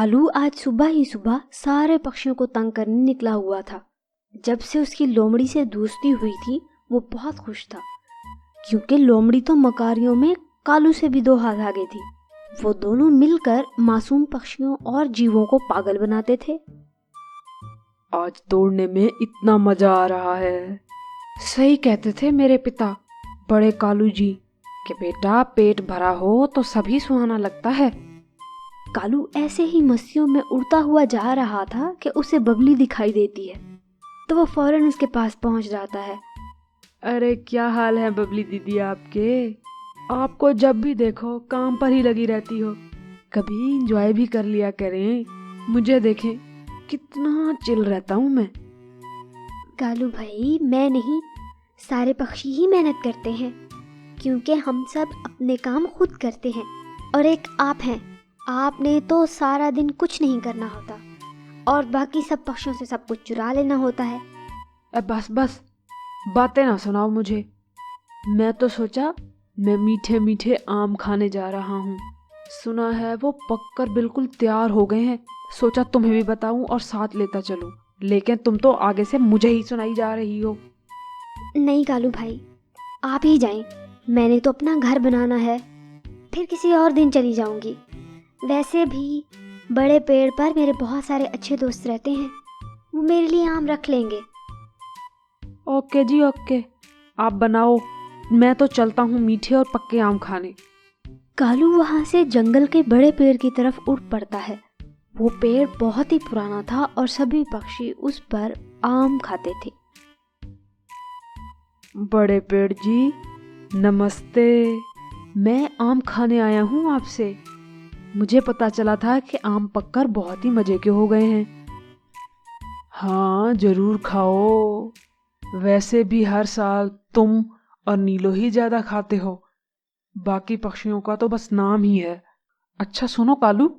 कालू आज सुबह ही सुबह सारे पक्षियों को तंग करने निकला हुआ था। जब से उसकी लोमड़ी से दोस्ती हुई थी वो बहुत खुश था, क्योंकि लोमड़ी तो मकारियों में कालू से भी दो हाथ आगे थी। वो दोनों मिलकर मासूम पक्षियों और जीवों को पागल बनाते थे। आज तोड़ने में इतना मजा आ रहा है। सही कहते थे मेरे पिता बड़े कालू जी कि बेटा पेट भरा हो तो सभी सुहाना लगता है। कालू ऐसे ही मस्तियों में उड़ता हुआ जा रहा था कि उसे बबली दिखाई देती है, तो वो फौरन उसके पास पहुंच जाता है। अरे क्या हाल है बबली दीदी आपके? आपको जब भी देखो काम पर ही लगी रहती हो। कभी एंजॉय भी कर लिया करें, मुझे देखें कितना चिल रहता हूँ मैं। कालू भाई, मैं नहीं, सारे पक्षी ही मेहनत करते हैं, क्योंकि हम सब अपने काम खुद करते हैं। और एक आप हैं, आपने तो सारा दिन कुछ नहीं करना होता और बाकी सब पक्षियों से सब कुछ चुरा लेना होता है। बस बस बातें ना सुनाओ मुझे। मैं तो सोचा मैं मीठे मीठे आम खाने जा रहा हूँ। सुना है वो पककर बिल्कुल तैयार हो गए हैं। सोचा तुम्हें भी बताऊं और साथ लेता चलूं, लेकिन तुम तो आगे से मुझे ही सुनाई जा रही हो। नहीं कालू भाई, आप ही जाएं, मैंने तो अपना घर बनाना है, फिर किसी और दिन चली जाऊंगी। वैसे भी बड़े पेड़ पर मेरे बहुत सारे अच्छे दोस्त रहते हैं, वो मेरे लिए आम रख लेंगे। ओके जी ओके, आप बनाओ, मैं तो चलता हूँ मीठे और पक्के आम खाने। कालू वहां से जंगल के बड़े पेड़ की तरफ उड़ पड़ता है। वो पेड़ बहुत ही पुराना था और सभी पक्षी उस पर आम खाते थे। बड़े पेड़ जी नमस्ते, मैं आम खाने आया हूँ आपसे। मुझे पता चला था कि आम पककर बहुत ही मजे के हो गए हैं। हाँ जरूर खाओ, वैसे भी हर साल तुम और नीलो ही ज्यादा खाते हो, बाकी पक्षियों का तो बस नाम ही है। अच्छा सुनो कालू,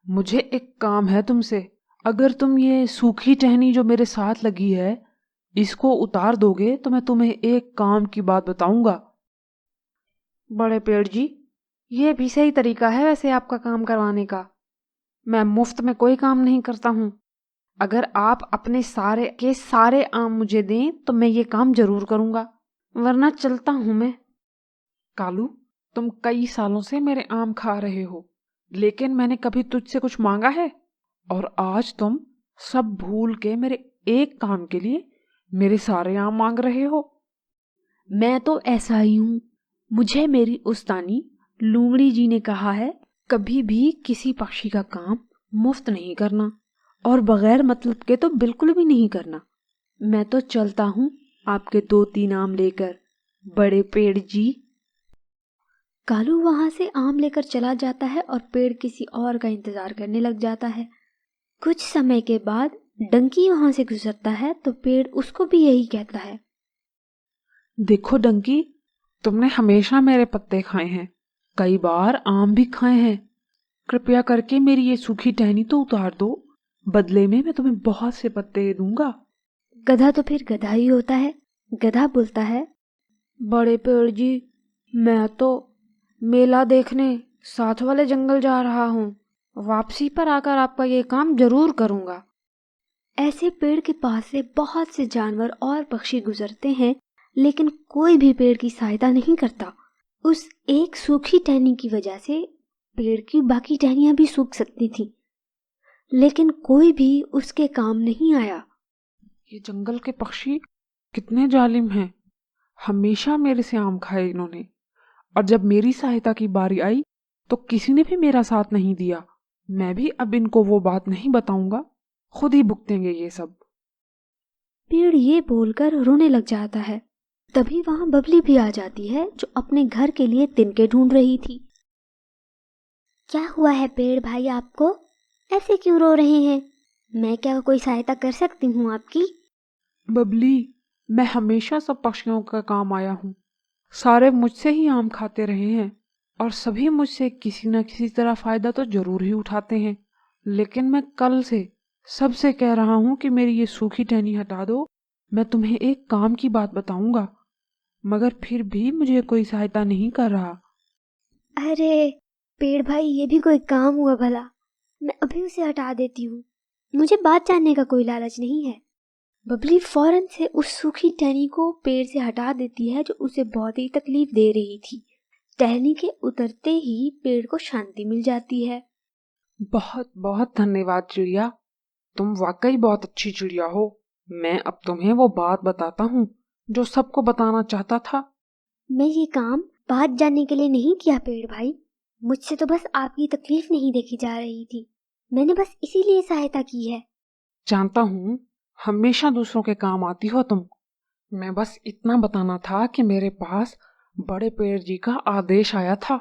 मुझे एक काम है तुमसे। अगर तुम ये सूखी टहनी जो मेरे साथ लगी है इसको उतार दोगे तो मैं तुम्हें एक काम की बात बताऊंगा। बड़े पेड़ जी, ये भी सही तरीका है वैसे आपका काम करवाने का। मैं मुफ्त में कोई काम नहीं करता हूँ। अगर आप अपने सारे के सारे आम मुझे दें तो मैं ये काम जरूर करूंगा, वरना चलता हूं मैं। कालू, तुम कई सालों से मेरे आम खा रहे हो, लेकिन मैंने कभी तुझसे कुछ मांगा है? और आज तुम सब भूल के मेरे एक काम के लिए मेरे सारे आम मांग रहे हो? मैं तो ऐसा ही हूँ। मुझे मेरी उस्तानी लूमड़ी जी ने कहा है, कभी भी किसी पक्षी का काम मुफ्त नहीं करना और बगैर मतलब के तो बिल्कुल भी नहीं करना। मैं तो चलता हूँ आपके 2-3 आम लेकर, बड़े पेड़ जी। कालू वहां से आम लेकर चला जाता है और पेड़ किसी और का इंतजार करने लग जाता है। कुछ समय के बाद डंकी वहां से गुजरता है तो पेड़ उसको भी यही कहता है। देखो डंकी, तुमने हमेशा मेरे पत्ते खाए हैं, कई बार आम भी खाए हैं। कृपया करके मेरी ये सूखी टहनी तो उतार दो, बदले में मैं तुम्हें बहुत से पत्ते दूंगा। गधा तो फिर गधा ही होता है। गधा बोलता है, बड़े पेड़ जी, मैं तो मेला देखने साथ वाले जंगल जा रहा हूँ, वापसी पर आकर आपका ये काम जरूर करूंगा। ऐसे पेड़ के पास से बहुत से जानवर और पक्षी गुजरते हैं, लेकिन कोई भी पेड़ की सहायता नहीं करता। उस एक सूखी टहनी की वजह से पेड़ की बाकी टहनियां भी सूख सकती थी, लेकिन कोई भी उसके काम नहीं आया। ये जंगल के पक्षी कितने जालिम हैं, हमेशा मेरे से आम खाए इन्होंने, और जब मेरी सहायता की बारी आई तो किसी ने भी मेरा साथ नहीं दिया। मैं भी अब इनको वो बात नहीं बताऊंगा, खुद ही भुगतेंगे ये सब। पेड़ ये बोलकर रोने लग जाता है। तभी वहां बबली भी आ जाती है, जो अपने घर के लिए तिनके ढूंढ रही थी। क्या हुआ है पेड़ भाई, आपको ऐसे क्यों रो रहे हैं? मैं क्या कोई सहायता कर सकती हूँ आपकी? बबली, मैं हमेशा सब पक्षियों का काम आया हूँ। सारे मुझसे ही आम खाते रहे हैं और सभी मुझसे किसी न किसी तरह फायदा तो जरूर ही उठाते हैं। लेकिन मैं कल से सबसे कह रहा हूँ कि मेरी ये सूखी टहनी हटा दो, मैं तुम्हें एक काम की बात बताऊंगा, मगर फिर भी मुझे कोई सहायता नहीं कर रहा। अरे पेड़ भाई, ये भी कोई काम हुआ भला? मैं अभी उसे हटा देती हूँ। मुझे बात जानने का कोई लालच नहीं है। बबली फौरन से उस सूखी टहनी को पेड़ से हटा देती है जो उसे बहुत ही तकलीफ दे रही थी। टहनी के उतरते ही पेड़ को शांति मिल जाती है। बहुत बहुत धन्यवाद चिड़िया, तुम वाकई बहुत अच्छी चिड़िया हो। मैं अब तुम्हें वो बात बताता हूँ जो सबको बताना चाहता था। मैं ये काम बात जानने के लिए नहीं किया पेड़ भाई। मुझसे तो बस आपकी तकलीफ नहीं देखी जा रही थी। मैंने बस इसीलिए सहायता की है। जानता हूँ, हमेशा दूसरों के काम आती हो तुम। मैं बस इतना बताना था कि मेरे पास बड़े पेड़ जी का आदेश आया था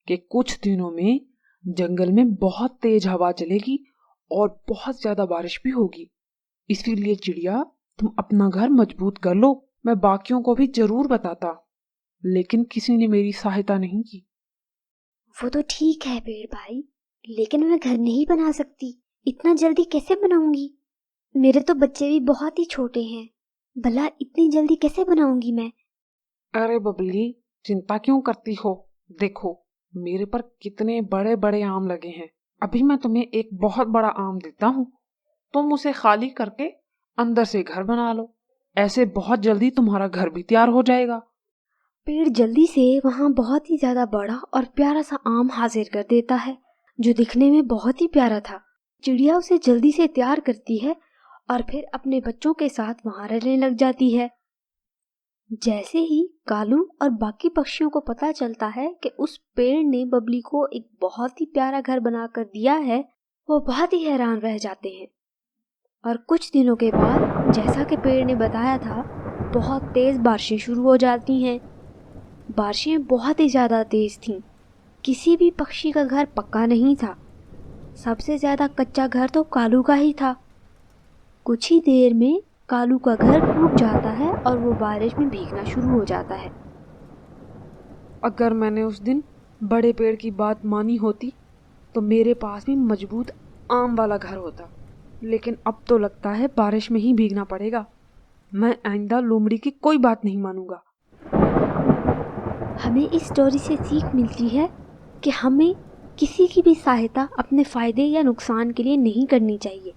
कि कुछ दिनों में जंगल में बहुत तेज हवा चलेगी और बहुत ज्यादा बारिश भी होगी। इसीलिए चिड़िया, तुम अपना घर मजबूत कर लो। मैं बाकियों को भी जरूर बताता, लेकिन किसी ने मेरी सहायता नहीं की। वो तो ठीक है पेड़ भाई, लेकिन मैं घर नहीं बना सकती। इतना जल्दी कैसे बनाऊंगी? मेरे तो बच्चे भी बहुत ही छोटे हैं। भला इतनी जल्दी कैसे बनाऊंगी मैं? अरे बबली, चिंता क्यों करती हो? देखो, मेरे पर कितने बड़े बड़े आम लगे हैं। अभी मैं तुम्हें एक बहुत बड़ा आम देता हूँ, तुम उसे खाली करके अंदर से घर बना लो। ऐसे बहुत जल्दी तुम्हारा घर भी तैयार हो जाएगा। पेड़ जल्दी से वहां बहुत ही ज्यादा बड़ा और प्यारा सा आम हाजिर कर देता है, जो दिखने में बहुत ही प्यारा था। चिड़िया उसे जल्दी से तैयार करती है और फिर अपने बच्चों के साथ वहां रहने लग जाती है। जैसे ही कालू और बाकी पक्षियों को पता चलता है कि उस पेड़ ने बबली को एक बहुत ही प्यारा घर बनाकर दिया है, वो बहुत ही हैरान रह जाते हैं। और कुछ दिनों के बाद, जैसा कि पेड़ ने बताया था, बहुत तेज बारिशें शुरू हो जाती हैं। बारिशें बहुत ही ज़्यादा तेज थीं। किसी भी पक्षी का घर पक्का नहीं था। सबसे ज़्यादा कच्चा घर तो कालू का ही था। कुछ ही देर में कालू का घर टूट जाता है और वो बारिश में भीगना शुरू हो जाता है। अगर मैंने उस दिन बड़े पेड़ की बात मानी होती तो मेरे पास भी मजबूत आम वाला घर होता, लेकिन अब तो लगता है बारिश में ही भीगना पड़ेगा। मैं आइंदा लोमड़ी की कोई बात नहीं मानूंगा। हमें इस स्टोरी से सीख मिलती है कि हमें किसी की भी सहायता अपने फ़ायदे या नुकसान के लिए नहीं करनी चाहिए।